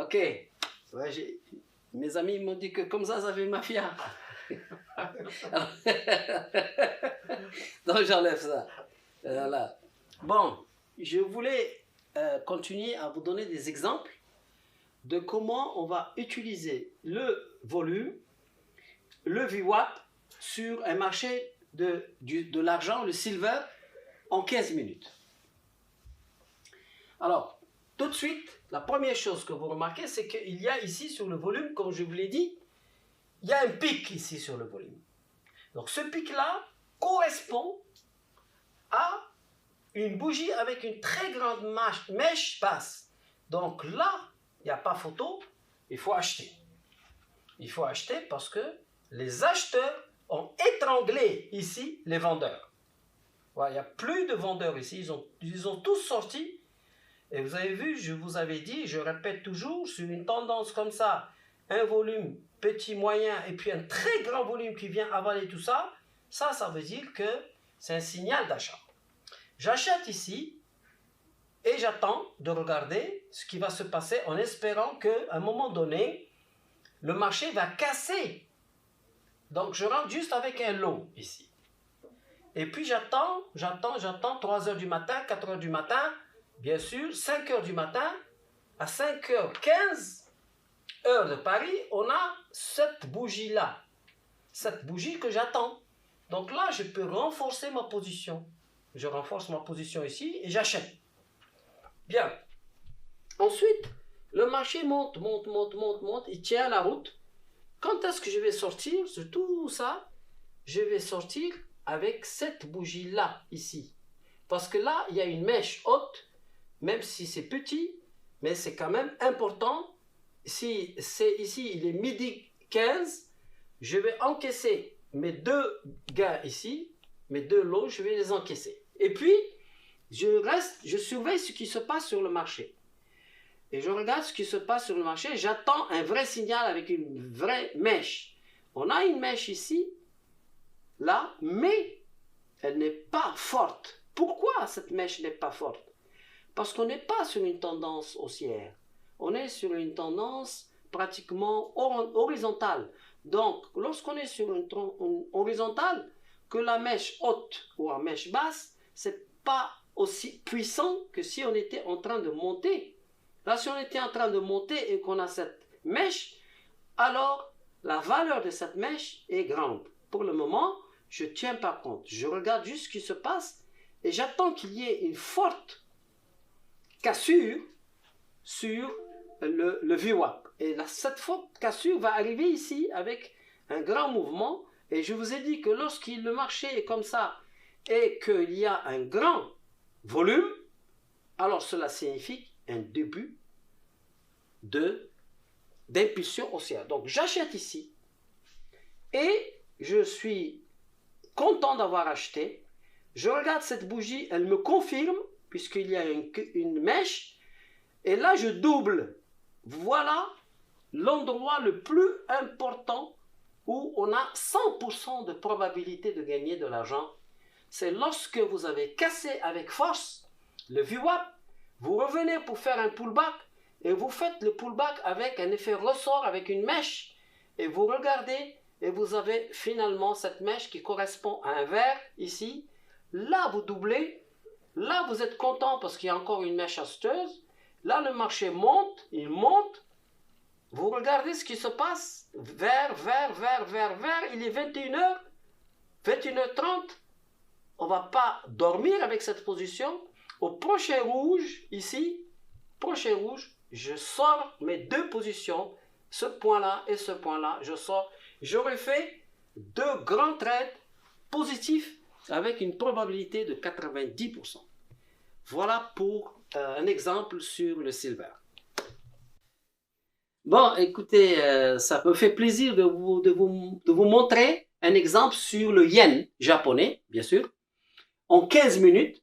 Ok. Ouais, mes amis m'ont dit que comme ça fait mafia. Donc j'enlève ça. Voilà. Bon, je voulais continuer à vous donner des exemples de comment on va utiliser le volume, le VWAP sur un marché de l'argent, le silver, en 15 minutes. Alors, tout de suite, la première chose que vous remarquez, c'est qu'il y a ici sur le volume, comme je vous l'ai dit, il y a un pic ici sur le volume. Donc ce pic-là correspond à une bougie avec une très grande mèche basse. Donc là, il n'y a pas photo, il faut acheter. Il faut acheter parce que les acheteurs ont étranglé ici les vendeurs. Voilà, il n'y a plus de vendeurs ici, ils ont tous sorti. Et vous avez vu, je vous avais dit, je répète toujours, sur une tendance comme ça, un volume petit, moyen, et puis un très grand volume qui vient avaler tout ça, ça veut dire que c'est un signal d'achat. J'achète ici, et j'attends de regarder ce qui va se passer en espérant qu'à un moment donné, le marché va casser. Donc je rentre juste avec un lot ici. Et puis j'attends, 3 heures du matin, 4 heures du matin, bien sûr, 5 heures du matin, à 5h15, heure de Paris, on a cette bougie-là. Cette bougie que j'attends. Donc là, je peux renforcer ma position. Je renforce ma position ici et j'achète. Bien. Ensuite, le marché monte, il tient la route. Quand est-ce que je vais sortir sur tout ça? Je vais sortir avec cette bougie-là, ici. Parce que là, il y a une mèche haute, même si c'est petit, mais c'est quand même important. Si c'est ici, il est midi 15, je vais encaisser mes deux gains ici, mes deux lots, je vais les encaisser. Et puis, je surveille ce qui se passe sur le marché. Et je regarde ce qui se passe sur le marché, j'attends un vrai signal avec une vraie mèche. On a une mèche ici, là, mais elle n'est pas forte. Pourquoi cette mèche n'est pas forte? Parce qu'on n'est pas sur une tendance haussière. On est sur une tendance pratiquement horizontale. Donc, lorsqu'on est sur une horizontale, que la mèche haute ou la mèche basse, c'est pas aussi puissant que si on était en train de monter. Là, si on était en train de monter et qu'on a cette mèche, alors la valeur de cette mèche est grande. Pour le moment, je ne tiens pas compte. Je regarde juste ce qui se passe et j'attends qu'il y ait une forte cassure sur le VWAP. Et là, cette forte cassure va arriver ici avec un grand mouvement. Et je vous ai dit que lorsque le marché est comme ça et qu'il y a un grand volume, alors cela signifie un début d'impulsion haussière. Donc j'achète ici et je suis content d'avoir acheté. Je regarde cette bougie, elle me confirme puisqu'il y a une mèche et là je double. Voilà l'endroit le plus important où on a 100% de probabilité de gagner de l'argent. C'est lorsque vous avez cassé avec force le VWAP, vous revenez pour faire un pullback et vous faites le pullback avec un effet ressort, avec une mèche et vous regardez et vous avez finalement cette mèche qui correspond à un vert ici. Là vous doublez, là vous êtes content parce qu'il y a encore une mèche acheteuse. Là le marché monte, il monte. Vous regardez ce qui se passe, vert, il est 21h, 21h30. On ne va pas dormir avec cette position. Au prochain rouge, ici, prochain rouge, je sors mes deux positions, ce point-là et ce point-là, je sors. J'aurais fait deux grands trades positifs avec une probabilité de 90%. Voilà pour un exemple sur le silver. Bon, écoutez, ça me fait plaisir de vous montrer un exemple sur le yen japonais, bien sûr, en 15 minutes,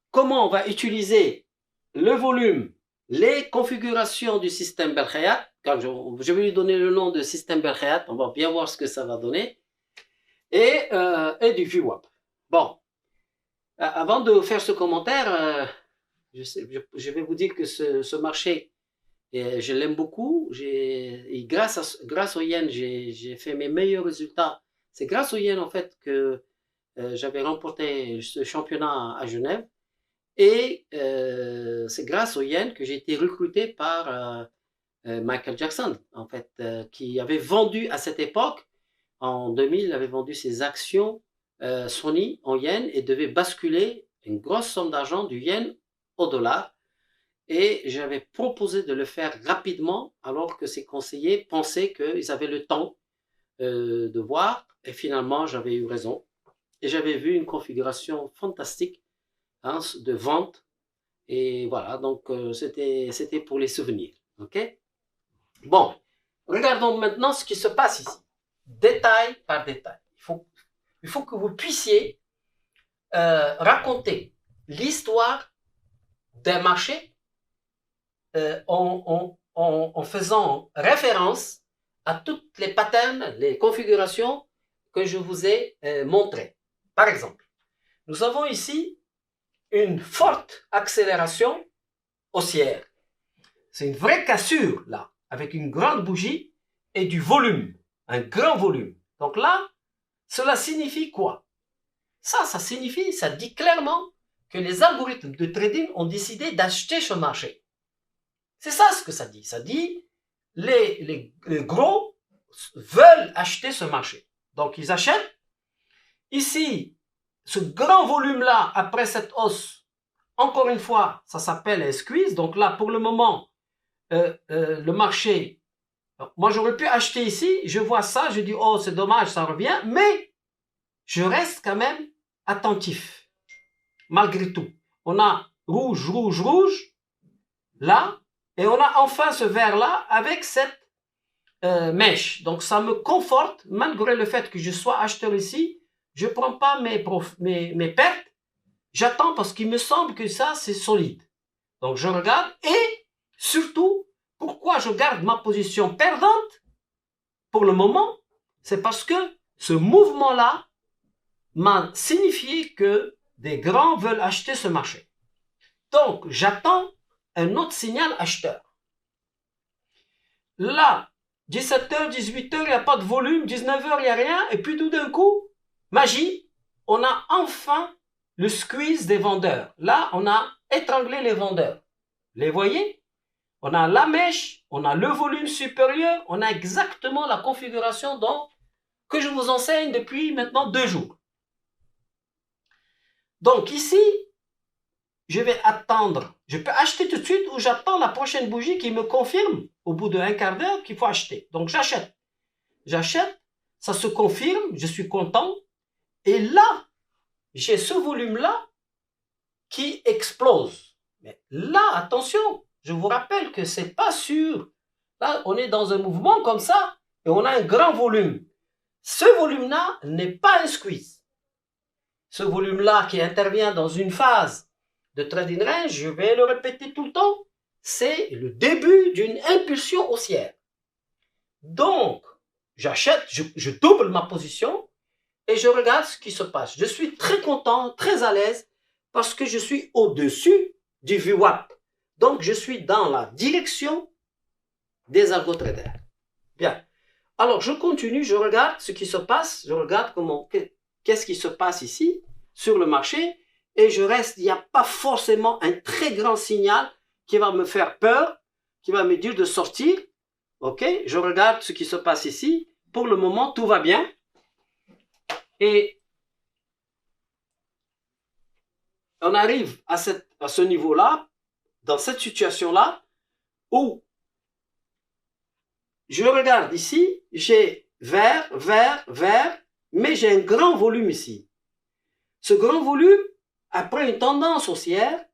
comment on va utiliser le volume, les configurations du système Bell-Khayat. Quand je vais lui donner le nom de système Bell-Khayat, on va bien voir ce que ça va donner, et du VWAP. Bon, avant de faire ce commentaire, je vais vous dire que ce marché Et je l'aime beaucoup. Et grâce au yen, j'ai fait mes meilleurs résultats. C'est grâce au yen, en fait, que j'avais remporté ce championnat à Genève. Et c'est grâce au yen que j'ai été recruté par Michael Jackson, en fait, qui avait vendu à cette époque, en 2000, il avait vendu ses actions Sony en yen et devait basculer une grosse somme d'argent du yen au dollar. Et j'avais proposé de le faire rapidement alors que ses conseillers pensaient qu'ils avaient le temps de voir. Et finalement, j'avais eu raison. Et j'avais vu une configuration fantastique, hein, de vente. Et voilà, donc c'était pour les souvenirs. OK? Bon, regardons maintenant ce qui se passe ici, détail par détail. Il faut que vous puissiez raconter l'histoire d'un marché en faisant référence à toutes les patterns, les configurations que je vous ai montrées. Par exemple, nous avons ici une forte accélération haussière. C'est une vraie cassure là, avec une grande bougie et du volume, un grand volume. Donc là, cela signifie quoi? Ça signifie, ça dit clairement que les algorithmes de trading ont décidé d'acheter ce marché. C'est ça ce que ça dit. Ça dit, les gros veulent acheter ce marché. Donc ils achètent. Ici, ce grand volume-là, après cette hausse, encore une fois, ça s'appelle un squeeze. Donc là, pour le moment, le marché, moi j'aurais pu acheter ici, je vois ça, je dis oh c'est dommage, ça revient, mais je reste quand même attentif, malgré tout. On a rouge, rouge, rouge, là, et on a enfin ce vert là avec cette mèche. Donc ça me conforte, malgré le fait que je sois acheteur ici, je ne prends pas mes pertes, j'attends parce qu'il me semble que ça c'est solide. Donc je regarde et surtout, pourquoi je garde ma position perdante pour le moment, c'est parce que ce mouvement-là m'a signifié que des grands veulent acheter ce marché. Donc, j'attends un autre signal acheteur. Là, 17h, 18h, il n'y a pas de volume, 19h, il n'y a rien, et puis tout d'un coup, magie, on a enfin le squeeze des vendeurs. Là, on a étranglé les vendeurs. Les voyez? On a la mèche, on a le volume supérieur, on a exactement la configuration que je vous enseigne depuis maintenant 2 jours. Donc ici, je vais attendre. Je peux acheter tout de suite ou j'attends la prochaine bougie qui me confirme au bout d'un quart d'heure qu'il faut acheter. Donc j'achète. J'achète, ça se confirme, je suis content. Et là, j'ai ce volume-là qui explose. Mais là, attention, je vous rappelle que c'est pas sûr. Là, on est dans un mouvement comme ça et on a un grand volume. Ce volume-là n'est pas un squeeze. Ce volume-là qui intervient dans une phase de trading range, je vais le répéter tout le temps, c'est le début d'une impulsion haussière. Donc, j'achète, je double ma position et je regarde ce qui se passe. Je suis très content, très à l'aise parce que je suis au-dessus du VWAP. Donc, je suis dans la direction des algo-traders. Bien. Alors, je continue, je regarde ce qui se passe, je regarde qu'est-ce qui se passe ici sur le marché et je reste, il n'y a pas forcément un très grand signal qui va me faire peur, qui va me dire de sortir. Ok, je regarde ce qui se passe ici. Pour le moment, tout va bien. Et on arrive à ce niveau-là, dans cette situation-là, où je regarde ici, j'ai vert, vert, vert, mais j'ai un grand volume ici. Ce grand volume, après une tendance haussière,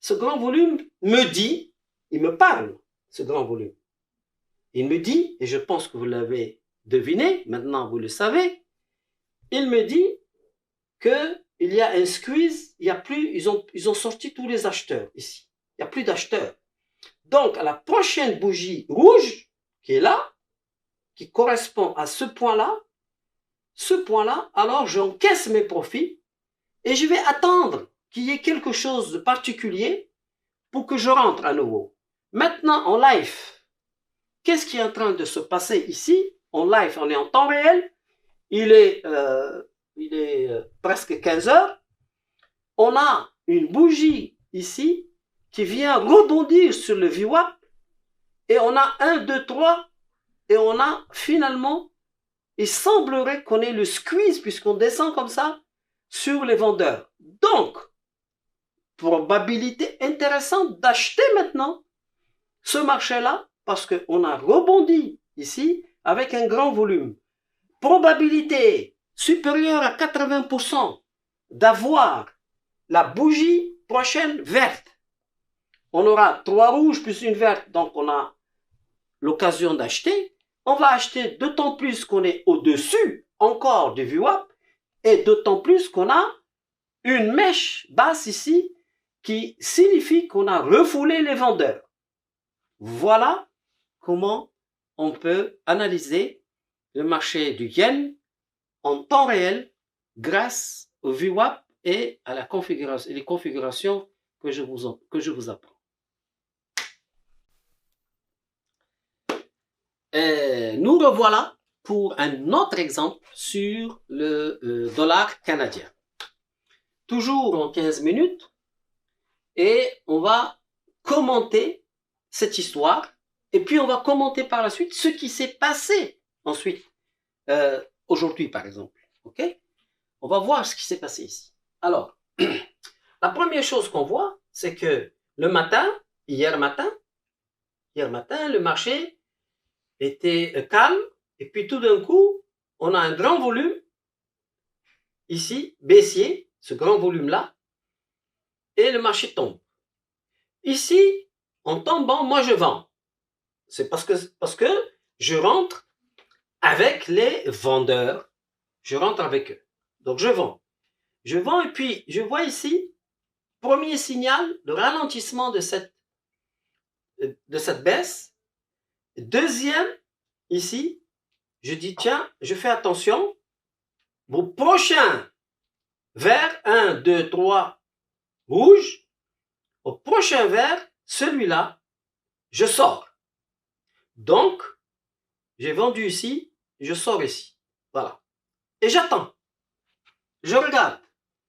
ce grand volume me dit, il me parle, ce grand volume. Il me dit, et je pense que vous l'avez deviné, maintenant vous le savez, il me dit qu'il y a un squeeze, il y a plus, ils ont sorti tous les acheteurs ici. Il n'y a plus d'acheteurs. Donc, à la prochaine bougie rouge, qui est là, qui correspond à ce point-là, alors j'encaisse mes profits et je vais attendre qu'il y ait quelque chose de particulier pour que je rentre à nouveau. Maintenant, en live, qu'est-ce qui est en train de se passer ici? En live, on est en temps réel. Il est presque 15 heures. On a une bougie ici qui vient rebondir sur le VWAP. Et on a 1, 2, 3. Et on a finalement, il semblerait qu'on ait le squeeze puisqu'on descend comme ça sur les vendeurs. Donc, probabilité intéressante d'acheter maintenant ce marché-là parce qu'on a rebondi ici avec un grand volume. Probabilité supérieure à 80% d'avoir la bougie prochaine verte. On aura 3 rouges plus une verte, donc on a l'occasion d'acheter. On va acheter d'autant plus qu'on est au-dessus encore du VWAP et d'autant plus qu'on a une mèche basse ici qui signifie qu'on a refoulé les vendeurs. Voilà comment on peut analyser le marché du yen en temps réel grâce au VWAP et à la configuration, les configurations que je vous apprends. Et nous revoilà pour un autre exemple sur le dollar canadien. Toujours en 15 minutes et on va commenter cette histoire et puis on va commenter par la suite ce qui s'est passé ensuite aujourd'hui par exemple. Ok? On va voir ce qui s'est passé ici. Alors, la première chose qu'on voit, c'est que le matin, hier matin, le marché était calme et puis tout d'un coup, on a un grand volume ici, baissier, ce grand volume-là, et le marché tombe. Ici, en tombant, moi je vends. C'est parce que je rentre avec les vendeurs. Je rentre avec eux. Donc je vends. Je vends et puis je vois ici, premier signal de ralentissement de cette baisse. Deuxième, ici, je dis tiens, je fais attention. Au prochain vert, 1, 2, 3, rouge. Au prochain vert, celui-là, je sors. Donc, j'ai vendu ici, je sors ici. Voilà. Et j'attends. Je regarde.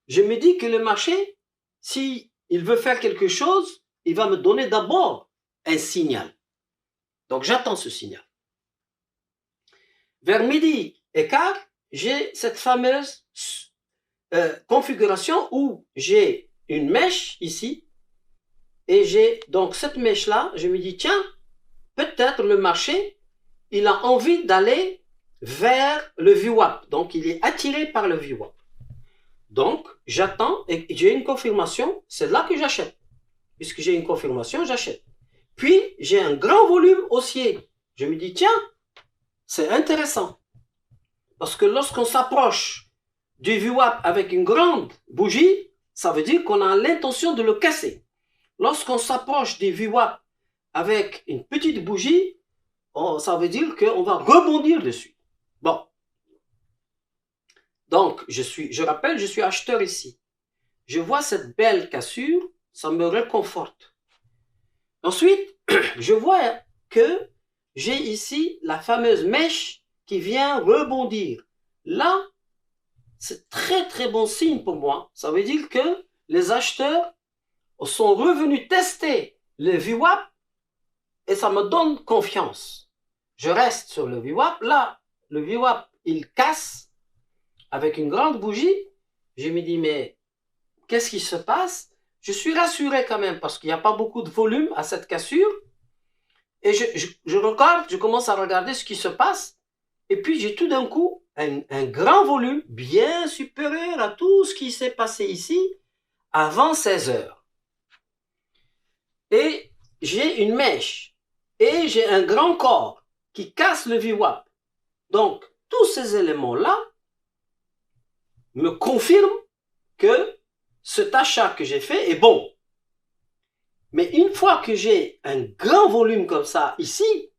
Je me dis que le marché, s'il veut faire quelque chose, il va me donner d'abord un signal. Donc, j'attends ce signal. Vers midi et quart, j'ai cette fameuse configuration où j'ai une mèche ici. Et j'ai donc cette mèche-là, je me dis, tiens, peut-être le marché, il a envie d'aller vers le VWAP. Donc, il est attiré par le VWAP. Donc, j'attends et j'ai une confirmation, c'est là que j'achète. Puisque j'ai une confirmation, j'achète. Puis, j'ai un grand volume haussier. Je me dis, tiens, c'est intéressant. Parce que lorsqu'on s'approche du VWAP avec une grande bougie, ça veut dire qu'on a l'intention de le casser. Lorsqu'on s'approche du VWAP avec une petite bougie, ça veut dire qu'on va rebondir dessus. Bon. Donc, je rappelle, je suis acheteur ici. Je vois cette belle cassure, ça me réconforte. Ensuite, je vois que j'ai ici la fameuse mèche qui vient rebondir. Là, c'est très très bon signe pour moi. Ça veut dire que les acheteurs sont revenus tester le VWAP et ça me donne confiance. Je reste sur le VWAP. Là, le VWAP, il casse avec une grande bougie. Je me dis, mais qu'est-ce qui se passe? Je suis rassuré quand même parce qu'il n'y a pas beaucoup de volume à cette cassure. Et je regarde, je commence à regarder ce qui se passe. Et puis, j'ai tout d'un coup un grand volume bien supérieur à tout ce qui s'est passé ici avant 16 heures. Et j'ai une mèche. Et j'ai un grand corps qui casse le VWAP. Donc, tous ces éléments-là me confirment que cet achat que j'ai fait est bon. Mais une fois que j'ai un grand volume comme ça ici,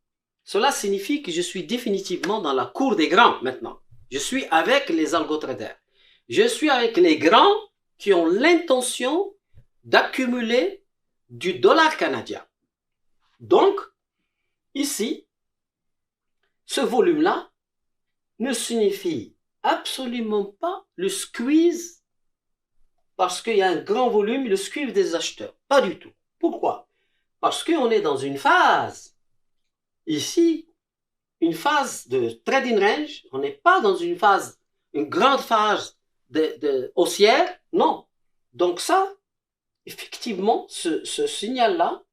cela signifie que je suis définitivement dans la cour des grands maintenant. Je suis avec les algotraders. Je suis avec les grands qui ont l'intention d'accumuler du dollar canadien. Donc, ici, ce volume-là ne signifie absolument pas le squeeze parce qu'il y a un grand volume, le squeeze des acheteurs. Pas du tout. Pourquoi? Parce qu'on est dans une phase, ici, une phase de trading range. On n'est pas dans une phase, une grande phase de haussière. Non. Donc ça, effectivement, ce signal-là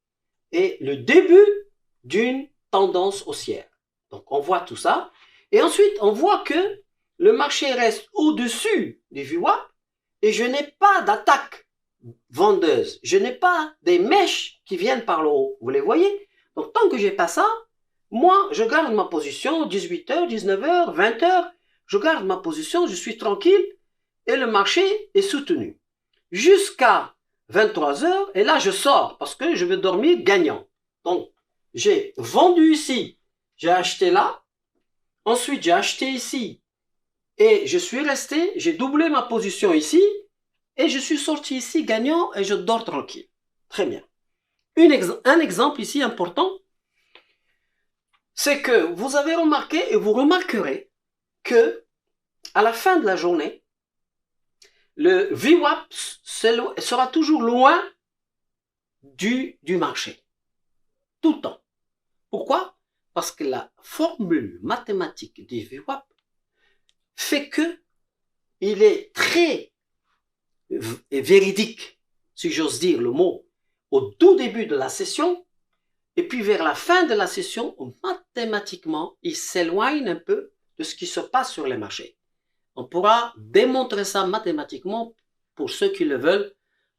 est le début d'une tendance haussière. Donc on voit tout ça. Et ensuite, on voit que le marché reste au-dessus des VWAP et je n'ai pas d'attaque vendeuse. Je n'ai pas des mèches qui viennent par le haut. Vous les voyez? Donc tant que j'ai pas ça, moi, je garde ma position 18h, 19h, 20h. Je garde ma position, je suis tranquille et le marché est soutenu. Jusqu'à 23h et là, je sors parce que je veux dormir gagnant. Donc, j'ai vendu ici, j'ai acheté là. Ensuite, j'ai acheté ici et je suis resté, j'ai doublé ma position ici et je suis sorti ici gagnant et je dors tranquille. Très bien. Un exemple ici important, c'est que vous avez remarqué et vous remarquerez que à la fin de la journée, le VWAP sera toujours loin du marché. Tout le temps. Pourquoi? Parce que la formule mathématique du VWAP fait que il est très véridique, si j'ose dire le mot, au tout début de la session, et puis vers la fin de la session, mathématiquement, il s'éloigne un peu de ce qui se passe sur les marchés. On pourra démontrer ça mathématiquement pour ceux qui le veulent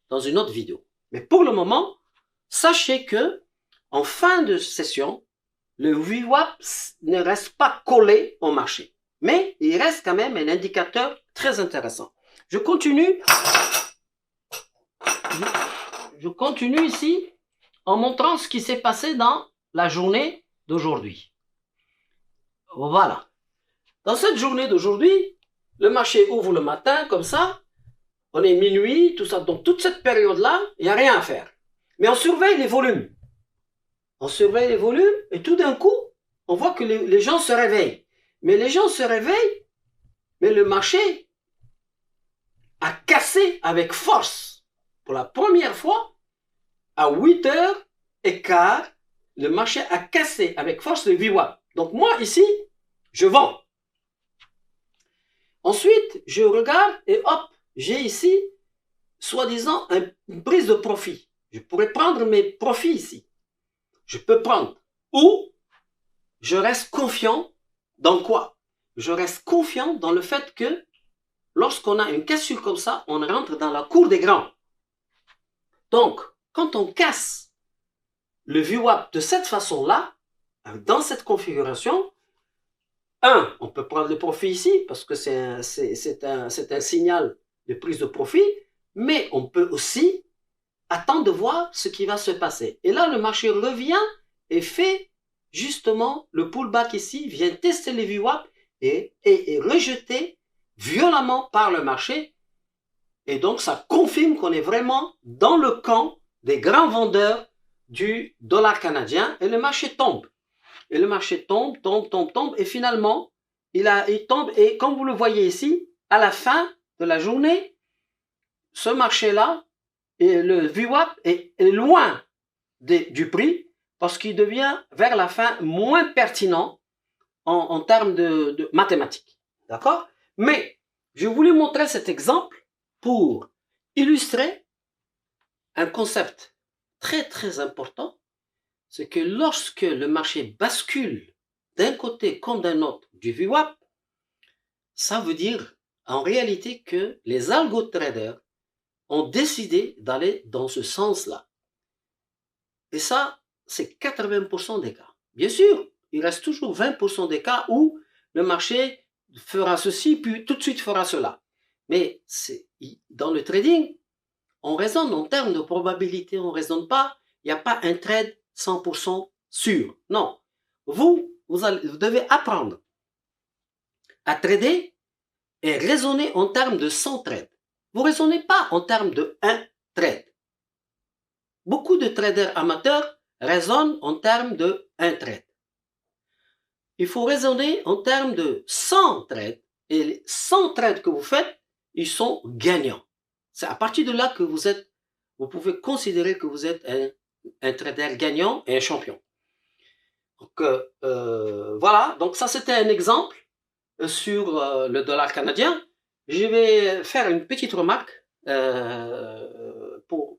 dans une autre vidéo. Mais pour le moment, sachez que en fin de session, le VWAP ne reste pas collé au marché. Mais il reste quand même un indicateur très intéressant. Je continue ici en montrant ce qui s'est passé dans la journée d'aujourd'hui. Voilà. Dans cette journée d'aujourd'hui, le marché ouvre le matin comme ça. On est minuit, tout ça. Donc toute cette période-là, il n'y a rien à faire. Mais on surveille les volumes. On surveille les volumes et tout d'un coup, on voit que les gens se réveillent. Mais les gens se réveillent, mais le marché a cassé avec force. Pour la première fois, à 8h15, le marché a cassé avec force le VWAP. Donc moi, ici, je vends. Ensuite, je regarde et hop, j'ai ici, soi-disant, une prise de profit. Je pourrais prendre mes profits ici. Je peux prendre. Ou je reste confiant dans quoi? Je reste confiant dans le fait que lorsqu'on a une cassure comme ça, on rentre dans la cour des grands. Donc, quand on casse le VWAP de cette façon-là, dans cette configuration, on peut prendre le profit ici parce que c'est un signal de prise de profit, mais on peut aussi attendre de voir ce qui va se passer. Et là, le marché revient et fait justement le pullback ici, vient tester les VWAP et est rejeté violemment par le marché. Et donc, ça confirme qu'on est vraiment dans le camp des grands vendeurs du dollar canadien et le marché tombe. Et le marché tombe, et finalement, il tombe et comme vous le voyez ici, à la fin de la journée, ce marché-là, et le VWAP est loin du prix parce qu'il devient vers la fin moins pertinent en termes de mathématiques. D'accord? Mais je voulais montrer cet exemple pour illustrer un concept très très important, c'est que lorsque le marché bascule d'un côté comme d'un autre du VWAP, ça veut dire en réalité que les algo traders ont décidé d'aller dans ce sens-là. Et ça, c'est 80% des cas. Bien sûr, il reste toujours 20% des cas où le marché fera ceci, puis tout de suite fera cela. Mais dans le trading, on raisonne en termes de probabilité, on ne raisonne pas, il n'y a pas un trade 100% sûr. Non. Vous devez apprendre à trader et raisonner en termes de 100 trades. Vous ne raisonnez pas en termes de 1 trade. Beaucoup de traders amateurs raisonne en termes de 1 trade. Il faut raisonner en termes de 100 trades. Et les 100 trades que vous faites, ils sont gagnants. C'est à partir de là que vous pouvez considérer que vous êtes un trader gagnant et un champion. Donc, voilà, donc ça c'était un exemple sur le dollar canadien. Je vais faire une petite remarque pour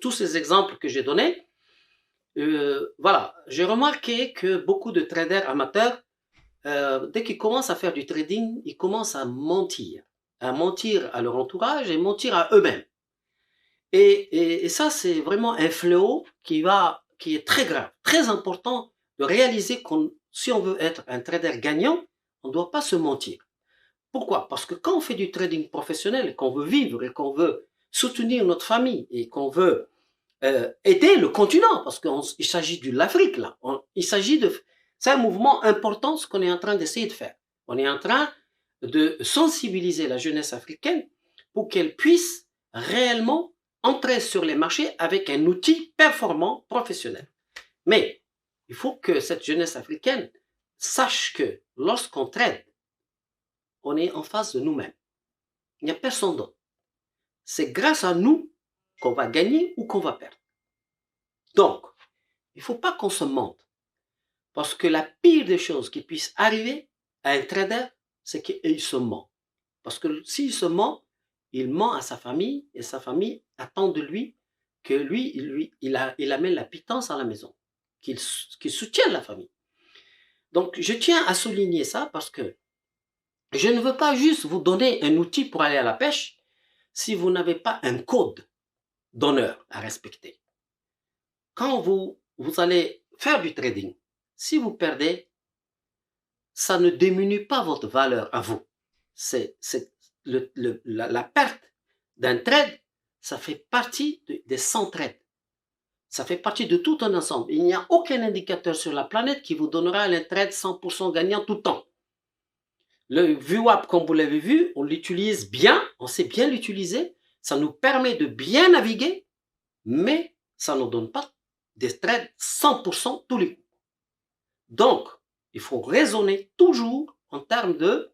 tous ces exemples que j'ai donnés. Voilà, j'ai remarqué que beaucoup de traders amateurs, dès qu'ils commencent à faire du trading, ils commencent à mentir à leur entourage et mentir à eux-mêmes. Et ça, c'est vraiment un fléau qui est très grave, très important de réaliser que si on veut être un trader gagnant, on ne doit pas se mentir. Pourquoi? Parce que quand on fait du trading professionnel, qu'on veut vivre et qu'on veut soutenir notre famille et qu'on veut aider le continent, parce qu'il s'agit de l'Afrique là, c'est un mouvement important ce qu'on est en train d'essayer de faire. On est en train de sensibiliser la jeunesse africaine pour qu'elle puisse réellement entrer sur les marchés avec un outil performant professionnel. Mais il faut que cette jeunesse africaine sache que lorsqu'on trade, on est en face de nous-mêmes. Il n'y a personne d'autre. C'est grâce à nous qu'on va gagner ou qu'on va perdre. Donc, il ne faut pas qu'on se mente. Parce que la pire des choses qui puissent arriver à un trader, c'est qu'il se ment. Parce que s'il se ment, il ment à sa famille et sa famille attend de lui que il amène la pitance à la maison, qu'il soutienne la famille. Donc, je tiens à souligner ça parce que je ne veux pas juste vous donner un outil pour aller à la pêche si vous n'avez pas un code d'honneur à respecter. Quand vous allez faire du trading, si vous perdez, ça ne diminue pas votre valeur à vous. La perte d'un trade, ça fait partie des 100 trades. Ça fait partie de tout un ensemble. Il n'y a aucun indicateur sur la planète qui vous donnera un trade 100% gagnant tout le temps. Le VWAP, comme vous l'avez vu, on l'utilise bien, on sait bien l'utiliser. Ça nous permet de bien naviguer, mais ça ne donne pas des trades 100% tous les coups. Donc, il faut raisonner toujours en termes de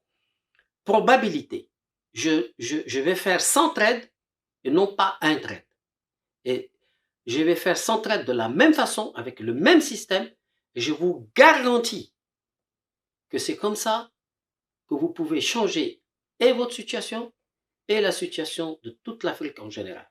probabilité. Je vais faire 100 trades et non pas un trade. Et je vais faire 100 trades de la même façon, avec le même système, et je vous garantis que c'est comme ça que vous pouvez changer et votre situation et la situation de toute l'Afrique en général.